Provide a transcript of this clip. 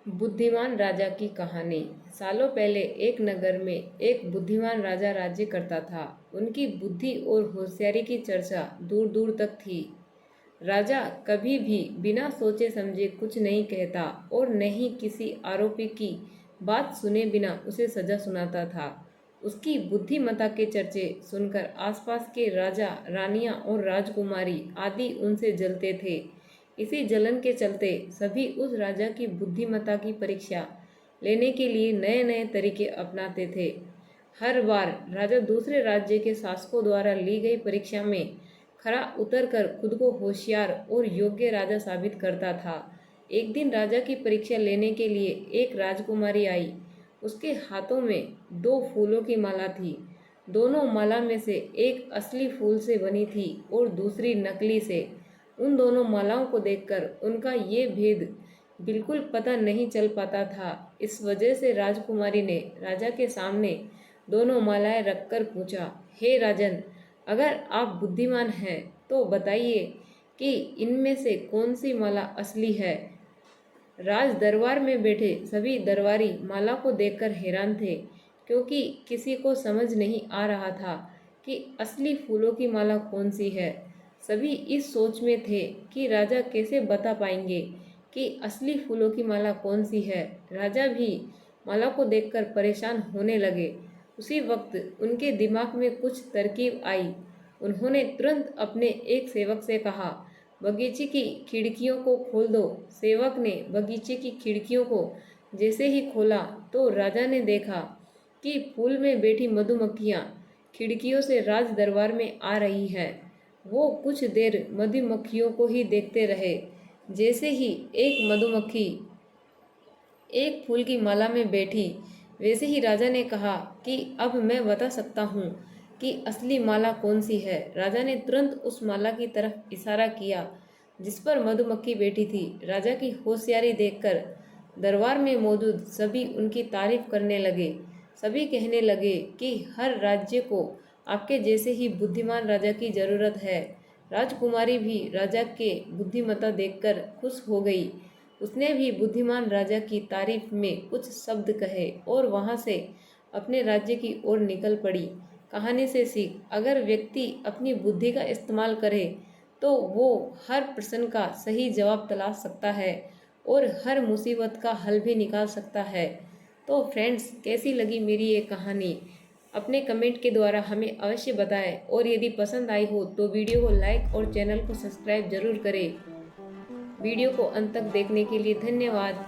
बुद्धिमान राजा की कहानी। सालों पहले एक नगर में एक बुद्धिमान राजा राज्य करता था। उनकी बुद्धि और होशियारी की चर्चा दूर दूर तक थी। राजा कभी भी बिना सोचे समझे कुछ नहीं कहता और न ही किसी आरोपी की बात सुने बिना उसे सजा सुनाता था। उसकी बुद्धिमत्ता के चर्चे सुनकर आसपास के राजा, रानियां और राजकुमारी आदि उनसे जलते थे। इसी जलन के चलते सभी उस राजा की बुद्धिमत्ता की परीक्षा लेने के लिए नए नए तरीके अपनाते थे। हर बार राजा दूसरे राज्य के शासकों द्वारा ली गई परीक्षा में खरा उतरकर खुद को होशियार और योग्य राजा साबित करता था। एक दिन राजा की परीक्षा लेने के लिए एक राजकुमारी आई। उसके हाथों में दो फूलों की माला थी। दोनों माला में से एक असली फूल से बनी थी और दूसरी नकली से। उन दोनों मालाओं को देखकर उनका ये भेद बिल्कुल पता नहीं चल पाता था। इस वजह से राजकुमारी ने राजा के सामने दोनों मालाएं रखकर पूछा, हे राजन, अगर आप बुद्धिमान हैं तो बताइए कि इनमें से कौन सी माला असली है। राज दरबार में बैठे सभी दरबारी माला को देखकर हैरान थे, क्योंकि किसी को समझ नहीं आ रहा था कि असली फूलों की माला कौन सी है। सभी इस सोच में थे कि राजा कैसे बता पाएंगे कि असली फूलों की माला कौन सी है। राजा भी माला को देखकर परेशान होने लगे। उसी वक्त उनके दिमाग में कुछ तरकीब आई। उन्होंने तुरंत अपने एक सेवक से कहा, बगीचे की खिड़कियों को खोल दो। सेवक ने बगीचे की खिड़कियों को जैसे ही खोला तो राजा ने देखा कि फूल में बैठी मधुमक्खियां खिड़कियों से राज दरबार में आ रही हैं। वो कुछ देर मधुमक्खियों को ही देखते रहे। जैसे ही एक मधुमक्खी एक फूल की माला में बैठी, वैसे ही राजा ने कहा कि अब मैं बता सकता हूँ कि असली माला कौन सी है। राजा ने तुरंत उस माला की तरफ इशारा किया जिस पर मधुमक्खी बैठी थी। राजा की होशियारी देखकर दरबार में मौजूद सभी उनकी तारीफ करने लगे। सभी कहने लगे कि हर राज्य को आपके जैसे ही बुद्धिमान राजा की जरूरत है। राजकुमारी भी राजा के बुद्धिमत्ता देखकर खुश हो गई। उसने भी बुद्धिमान राजा की तारीफ में कुछ शब्द कहे और वहां से अपने राज्य की ओर निकल पड़ी। कहानी से सीख, अगर व्यक्ति अपनी बुद्धि का इस्तेमाल करे तो वो हर प्रश्न का सही जवाब तलाश सकता है और हर मुसीबत का हल भी निकाल सकता है। तो फ्रेंड्स, कैसी लगी मेरी ये कहानी अपने कमेंट के द्वारा हमें अवश्य बताएं, और यदि पसंद आई हो तो वीडियो को लाइक और चैनल को सब्सक्राइब जरूर करें। वीडियो को अंत तक देखने के लिए धन्यवाद।